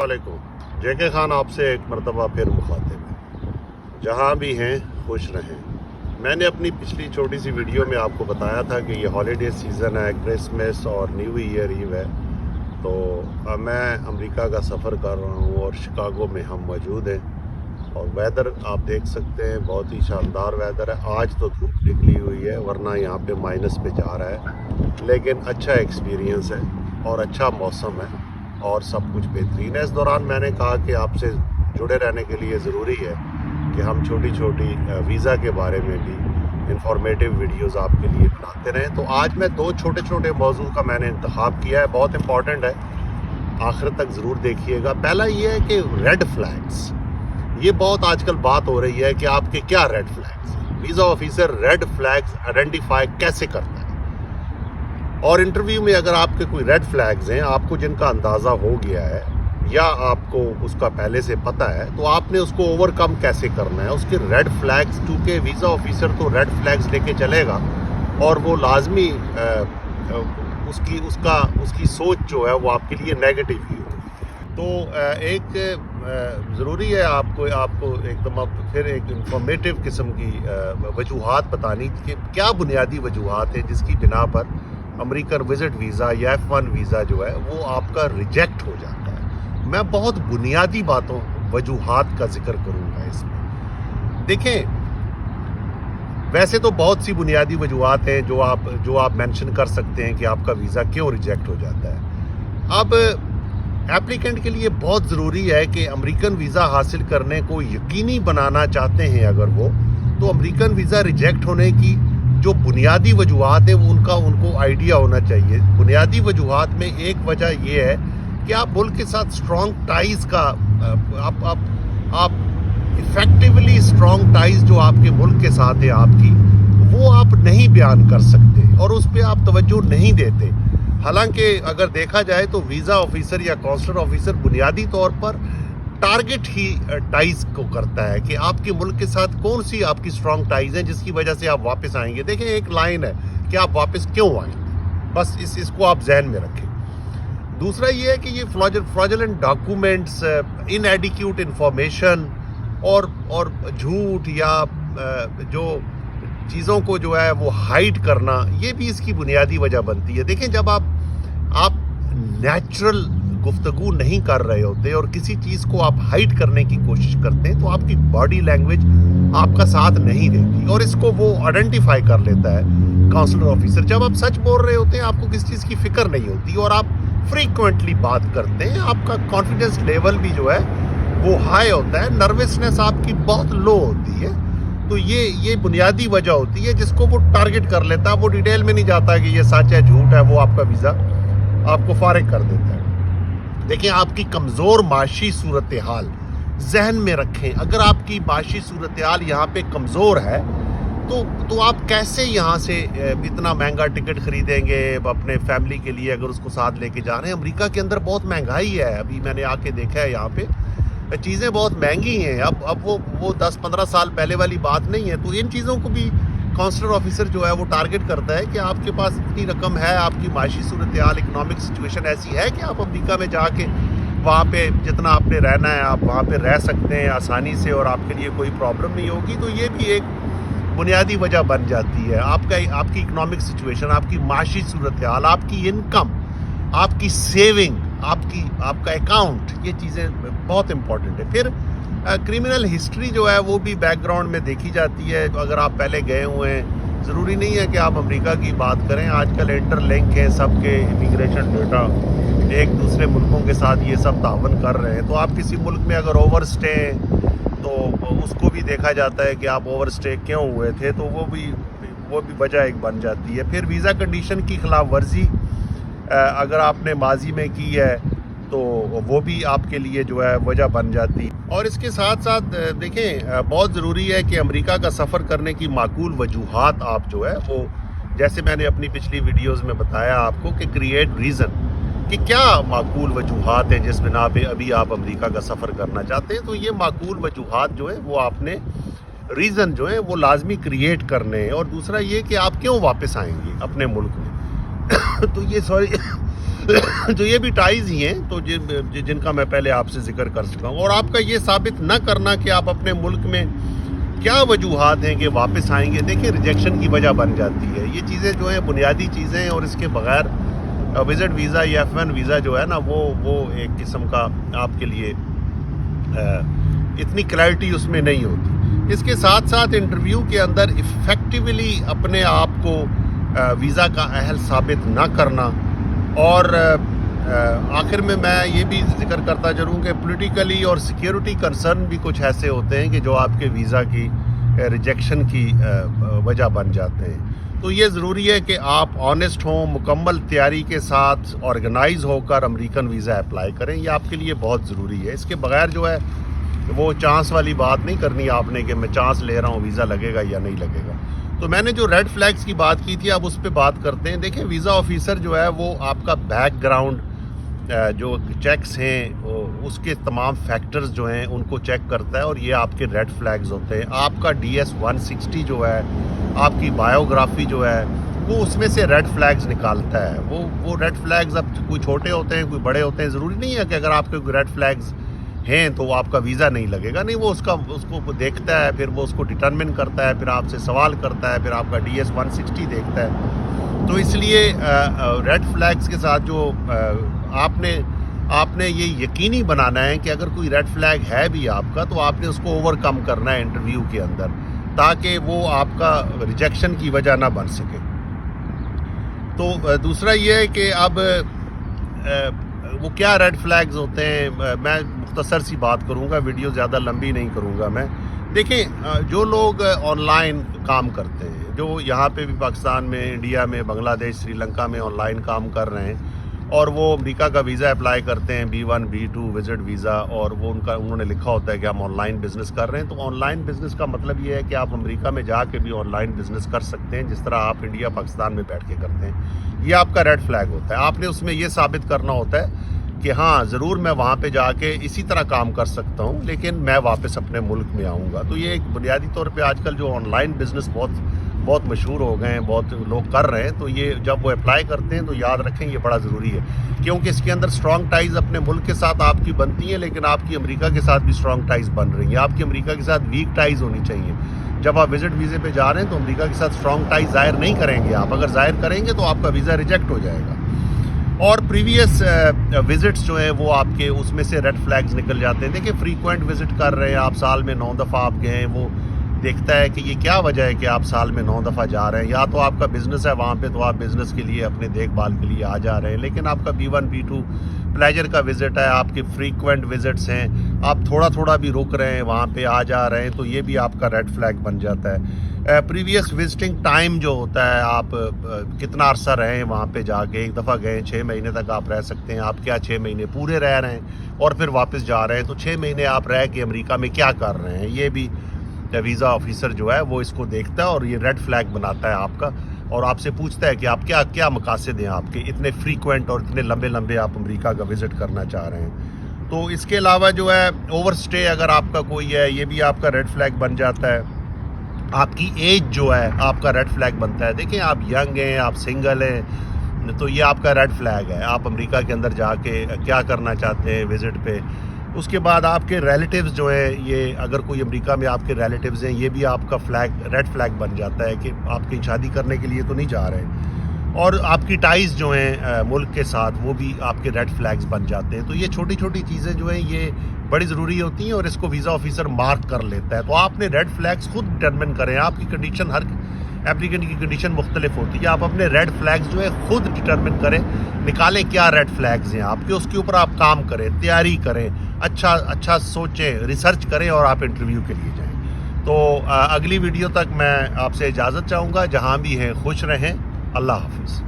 वालेकुम। जेके खान आपसे एक मरतबा फिर मुखातिब है। जहाँ भी हैं खुश रहें। मैंने अपनी पिछली छोटी सी वीडियो में आपको बताया था कि ये हॉलीडे सीज़न है, क्रिसमस और न्यू ईयर ईव है। तो मैं अमेरिका का सफ़र कर रहा हूँ और शिकागो में हम मौजूद हैं और वेदर आप देख सकते हैं, बहुत ही शानदार वेदर है। आज तो धूप निकली हुई है, वरना यहाँ पे माइनस पे जा रहा है, लेकिन अच्छा एक्सपीरियंस है और अच्छा मौसम है और सब कुछ बेहतरीन है। इस दौरान मैंने कहा कि आपसे जुड़े रहने के लिए ज़रूरी है कि हम छोटी छोटी वीज़ा के बारे में भी इंफॉर्मेटिव वीडियोस आपके लिए बनाते रहें। तो आज मैं दो छोटे छोटे मौजू का मैंने इंतखाब किया है, बहुत इंपॉर्टेंट है, आखिर तक ज़रूर देखिएगा। पहला ये है कि रेड फ्लैग्स, ये बहुत आजकल बात हो रही है कि आपके क्या रेड फ्लैग्स हैं। Visa officer raid flags identify कैसे करता है, और इंटरव्यू में अगर आपके कोई रेड फ्लैग्स हैं, आपको जिनका अंदाज़ा हो गया है या आपको उसका पहले से पता है, तो आपने उसको ओवरकम कैसे करना है। उसके रेड फ्लैग्स, क्योंकि वीज़ा ऑफिसर तो रेड फ्लैग्स लेके चलेगा और वो लाजमी उसकी सोच जो है वो आपके लिए नेगेटिव ही होगी। तो एक ज़रूरी है आपको एकदम फिर एक इंफॉर्मेटिव किस्म की वजूहात बतानी कि क्या बुनियादी वजूहात है जिसकी बिना पर अमेरिकन विजिट वीज़ा या F1 वीज़ा जो है वो आपका रिजेक्ट हो जाता है। मैं बहुत बुनियादी बातों, वजूहात का जिक्र करूंगा इसमें। देखें, वैसे तो बहुत सी बुनियादी वजूहात हैं जो आप मेंशन कर सकते हैं कि आपका वीज़ा क्यों रिजेक्ट हो जाता है। अब एप्लीकेंट के लिए बहुत ज़रूरी है कि अमेरिकन वीज़ा हासिल करने को यकीनी बनाना चाहते हैं अगर वो, तो अमेरिकन वीज़ा रिजेक्ट होने की जो बुनियादी वजूहात है उनको आइडिया होना चाहिए। बुनियादी वजूहात में एक वजह ये है कि आप मुल्क के साथ स्ट्रॉन्ग टाइज का आप इफेक्टिवली स्ट्रॉन्ग टाइज जो आपके मुल्क के साथ है आपकी, वो आप नहीं बयान कर सकते और उस पर आप तवज्जो नहीं देते। हालांकि अगर देखा जाए तो वीज़ा ऑफिसर या कॉन्सुलर ऑफिसर बुनियादी तौर पर टारगेट ही टाइज को करता है कि आपके मुल्क के साथ कौन सी आपकी स्ट्रॉन्ग टाइज है जिसकी वजह से आप वापस आएंगे। देखें, एक लाइन है कि आप वापस क्यों आएंगे, बस इसको आप जहन में रखें। दूसरा ये है कि ये फ्रॉडुलेंट डॉक्यूमेंट्स, इनएडिक्यूट इंफॉर्मेशन और झूठ या जो चीज़ों को जो है वो हाइड करना, ये भी इसकी बुनियादी वजह बनती है। देखें, जब आप नेचुरल गुफ्तगू नहीं कर रहे होते और किसी चीज़ को आप हाइड करने की कोशिश करते हैं तो आपकी बॉडी लैंग्वेज आपका साथ नहीं देती और इसको वो आइडेंटिफाई कर लेता है काउंसलर ऑफिसर। जब आप सच बोल रहे होते हैं, आपको किसी चीज़ की फिक्र नहीं होती और आप फ्रीक्वेंटली बात करते हैं, आपका कॉन्फिडेंस लेवल भी जो है वो हाई होता है, नर्वसनेस आपकी बहुत लो होती है। तो ये बुनियादी वजह होती है जिसको वो टारगेट कर लेता है। वो डिटेल में नहीं जाता कि ये सच है झूठ है, वो आपका वीज़ा आपको फारिग कर देता है। देखिए, आपकी कमज़ोर माशी सूरत हाल जहन में रखें। अगर आपकी माशी सूरत हाल यहाँ पे कमज़ोर है तो आप कैसे यहाँ से इतना महंगा टिकट खरीदेंगे अपने फैमिली के लिए अगर उसको साथ लेके जा रहे हैं। अमेरिका के अंदर बहुत महंगाई है, अभी मैंने आके देखा है, यहाँ पे चीज़ें बहुत महंगी हैं। अब वो 10-15 साल पहले वाली बात नहीं है। तो इन चीज़ों को भी काउंसलर ऑफिसर जो है वो टारगेट करता है कि आपके पास इतनी रकम है, आपकी माशी सूरत हाल, इकनॉमिक सिचुएशन ऐसी है कि आप अमेरिका में जाके वहाँ पे जितना आपने रहना है आप वहाँ पे रह सकते हैं आसानी से और आपके लिए कोई प्रॉब्लम नहीं होगी। तो ये भी एक बुनियादी वजह बन जाती है। आपकी इकनॉमिक सिचुएशन, आपकी माशी सूरत हाल, आपकी इनकम, आपकी सेविंग, आपका अकाउंट, ये चीज़ें बहुत इंपॉर्टेंट है। फिर क्रिमिनल हिस्ट्री जो है वो भी बैकग्राउंड में देखी जाती है। अगर आप पहले गए हुए हैं, ज़रूरी नहीं है कि आप अमेरिका की बात करें, आजकल इंटरलिंक है सबके इमिग्रेशन डेटा, एक दूसरे मुल्कों के साथ ये सब तावन कर रहे हैं। तो आप किसी मुल्क में अगर ओवर स्टे तो उसको भी देखा जाता है कि आप ओवर स्टे क्यों हुए थे, तो वो भी वजह एक बन जाती है। फिर वीज़ा कंडीशन की खिलाफ वर्जी अगर आपने माजी में की है तो वो भी आपके लिए जो है वजह बन जाती है। और इसके साथ साथ देखें, बहुत ज़रूरी है कि अमेरिका का सफ़र करने की माकूल वजूहात आप जो है वो, जैसे मैंने अपनी पिछली वीडियोस में बताया आपको कि क्रिएट रीज़न, कि क्या माकूल वजूहात हैं जिस बिना पे अभी आप अमेरिका का सफ़र करना चाहते हैं। तो ये माकूल वजूहात जो है वो आपने रीज़न जो है वो लाजमी क्रिएट करने हैं। और दूसरा ये कि आप क्यों वापस आएंगे अपने मुल्क में। تو یہ تو یہ بھی ٹائز ہی ہیں تو جن کا میں پہلے آپ سے ذکر کر چکا ہوں. اور آپ کا یہ ثابت نہ کرنا کہ آپ اپنے ملک میں کیا وجوہات ہیں کہ واپس آئیں گے، دیکھیں ریجیکشن کی وجہ بن جاتی ہے. یہ چیزیں جو ہیں بنیادی چیزیں ہیں، اور اس کے بغیر وزٹ ویزا یا F1 ویزا جو ہے نا وہ ایک قسم کا آپ کے لیے اتنی کلیئرٹی اس میں نہیں ہوتی. اس کے ساتھ ساتھ انٹرویو کے اندر افیکٹولی اپنے آپ کو ویزا کا اہل ثابت نہ کرنا. اور آخر میں یہ بھی ذکر کرتا چلوں کہ پولیٹیکلی اور سیکیورٹی کنسرن بھی کچھ ایسے ہوتے ہیں کہ جو آپ کے ویزا کی ریجیکشن کی وجہ بن جاتے ہیں. تو یہ ضروری ہے کہ آپ آنیسٹ ہوں، مکمل تیاری کے ساتھ آرگنائز ہو کر امریکن ویزا اپلائی کریں. یہ آپ کے لیے بہت ضروری ہے. اس کے بغیر جو ہے وہ چانس والی بات نہیں کرنی آپ نے کہ میں چانس لے رہا ہوں ویزا لگے گا یا نہیں لگے گا. تو میں نے جو ریڈ فلیگز کی بات کی تھی اب اس پہ بات کرتے ہیں. دیکھیں ویزا آفیسر جو ہے وہ آپ کا بیک گراؤنڈ جو چیکس ہیں اس کے تمام فیکٹرز جو ہیں ان کو چیک کرتا ہے، اور یہ آپ کے ریڈ فلیگز ہوتے ہیں. آپ کا DS 160 جو ہے، آپ کی بایوگرافی جو ہے، وہ اس میں سے ریڈ فلیگز نکالتا ہے. وہ ریڈ فلیگز اب کوئی چھوٹے ہوتے ہیں کوئی بڑے ہوتے ہیں. ضروری نہیں ہے کہ اگر آپ کے ریڈ فلیگز ہیں تو وہ آپ کا ویزا نہیں لگے گا. نہیں، وہ اس کو دیکھتا ہے، پھر وہ اس کو ڈٹرمن کرتا ہے، پھر آپ سے سوال کرتا ہے، پھر آپ کا DS 160 دیکھتا ہے. تو اس لیے ریڈ فلیگز کے ساتھ جو آپ نے یہ یقینی بنانا ہے کہ اگر کوئی ریڈ فلیگ ہے بھی آپ کا تو آپ نے اس کو اوور کم کرنا ہے انٹرویو کے اندر، تاکہ وہ آپ کا ریجیکشن کی وجہ نہ بن سکے. تو دوسرا یہ ہے کہ اب وہ کیا ریڈ فلیگز ہوتے ہیں. میں مختصر سی بات کروں گا، ویڈیو زیادہ لمبی نہیں کروں گا میں. دیکھیں جو لوگ آن لائن کام کرتے ہیں، جو یہاں پہ بھی پاکستان میں، انڈیا میں، بنگلہ دیش، سری لنکا میں آن لائن کام کر رہے ہیں، اور وہ امریکہ کا ویزا اپلائی کرتے ہیں B1 B2 وزٹ ویزا، اور وہ انہوں نے لکھا ہوتا ہے کہ ہم آن لائن بزنس کر رہے ہیں. تو آن لائن بزنس کا مطلب یہ ہے کہ آپ امریکہ میں جا کے بھی آن لائن بزنس کر سکتے ہیں جس طرح آپ انڈیا پاکستان میں بیٹھ کے کرتے ہیں. یہ آپ کا ریڈ فلیگ ہوتا ہے. آپ نے اس میں یہ ثابت کرنا ہوتا ہے کہ ہاں ضرور میں وہاں پہ جا کے اسی طرح کام کر سکتا ہوں، لیکن میں واپس اپنے ملک میں آؤں گا. تو یہ ایک بنیادی طور پہ آج کل جو آن لائن بزنس بہت مشہور ہو گئے ہیں، بہت لوگ کر رہے ہیں. تو یہ جب وہ اپلائی کرتے ہیں تو یاد رکھیں یہ بڑا ضروری ہے، کیونکہ اس کے اندر اسٹرانگ ٹائز اپنے ملک کے ساتھ آپ کی بنتی ہیں، لیکن آپ کی امریکہ کے ساتھ بھی اسٹرانگ ٹائز بن رہی ہیں. آپ کی امریکہ کے ساتھ ویک ٹائز ہونی چاہیے. جب آپ وزٹ ویزے پہ جا رہے ہیں تو امریکہ کے ساتھ اسٹرانگ ٹائز ظاہر نہیں کریں گے. آپ اگر ظاہر کریں گے تو آپ کا ویزا ریجیکٹ ہو جائے گا. اور پریویس وزٹس جو ہیں وہ آپ کے اس میں سے ریڈ فلیگز نکل جاتے ہیں. دیکھیں فریکوینٹ وزٹ کر رہے ہیں آپ، سال میں 9 دفعہ آپ گئے ہیں، وہ دیکھتا ہے کہ یہ کیا وجہ ہے کہ آپ سال میں 9 دفعہ جا رہے ہیں. یا تو آپ کا بزنس ہے وہاں پہ تو آپ بزنس کے لیے اپنے دیکھ بھال کے لیے آ جا رہے ہیں، لیکن آپ کا B1 B2 پلیجر کا وزٹ ہے، آپ کے فریکوینٹ وزٹس ہیں، آپ تھوڑا بھی رک رہے ہیں وہاں پہ آ جا رہے ہیں، تو یہ بھی آپ کا ریڈ فلیگ بن جاتا ہے. پریویس وزٹنگ ٹائم جو ہوتا ہے، آپ کتنا عرصہ رہے ہیں وہاں پہ جا کے. ایک دفعہ گئے 6 مہینے تک آپ رہ سکتے ہیں، آپ کیا 6 مہینے پورے رہ رہے ہیں اور پھر واپس جا رہے ہیں، تو 6 مہینے آپ رہ کے امریکہ میں کیا کر رہے ہیں. یہ بھی ویزا آفیسر جو ہے وہ اس کو دیکھتا ہے اور یہ ریڈ فلیگ بناتا ہے آپ کا، اور آپ سے پوچھتا ہے کہ آپ کیا مقاصد ہیں آپ کے، اتنے فریکوینٹ اور اتنے لمبے آپ امریکہ کا وزٹ کرنا چاہ رہے ہیں. تو اس کے علاوہ جو ہے اوور سٹے اگر آپ کا کوئی ہے، یہ بھی آپ کا ریڈ فلیگ بن جاتا ہے. آپ کی ایج جو ہے آپ کا ریڈ فلیگ بنتا ہے. دیکھیں آپ ینگ ہیں، آپ سنگل ہیں، تو یہ آپ کا ریڈ فلیگ ہے. آپ امریکہ کے اندر جا کے کیا کرنا چاہتے ہیں وزٹ پہ. اس کے بعد آپ کے ریلیٹیوز جو ہیں، یہ اگر کوئی امریکہ میں آپ کے ریلیٹیوز ہیں، یہ بھی آپ کا ریڈ فلیگ بن جاتا ہے کہ آپ کی شادی کرنے کے لیے تو نہیں جا رہے. اور آپ کی ٹائز جو ہیں ملک کے ساتھ، وہ بھی آپ کے ریڈ فلیگز بن جاتے ہیں. تو یہ چھوٹی چیزیں جو ہیں یہ بڑی ضروری ہوتی ہیں، اور اس کو ویزا آفیسر مارک کر لیتا ہے. تو آپ نے ریڈ فلیگز خود ڈٹرمن کریں. آپ کی کنڈیشن، ہر اپلیکینٹ کی کنڈیشن مختلف ہوتی ہے. آپ اپنے ریڈ فلیگز جو ہے خود ڈٹرمن کریں، نکالیں کیا ریڈ فلیگز ہیں آپ کے، اس کے اوپر آپ کام کریں، تیاری کریں، اچھا سوچیں، ریسرچ کریں، اور آپ انٹرویو کے لیے جائیں. تو اگلی ویڈیو تک میں آپ سے اجازت چاہوں گا. جہاں بھی ہیں خوش رہیں. اللہ حافظ.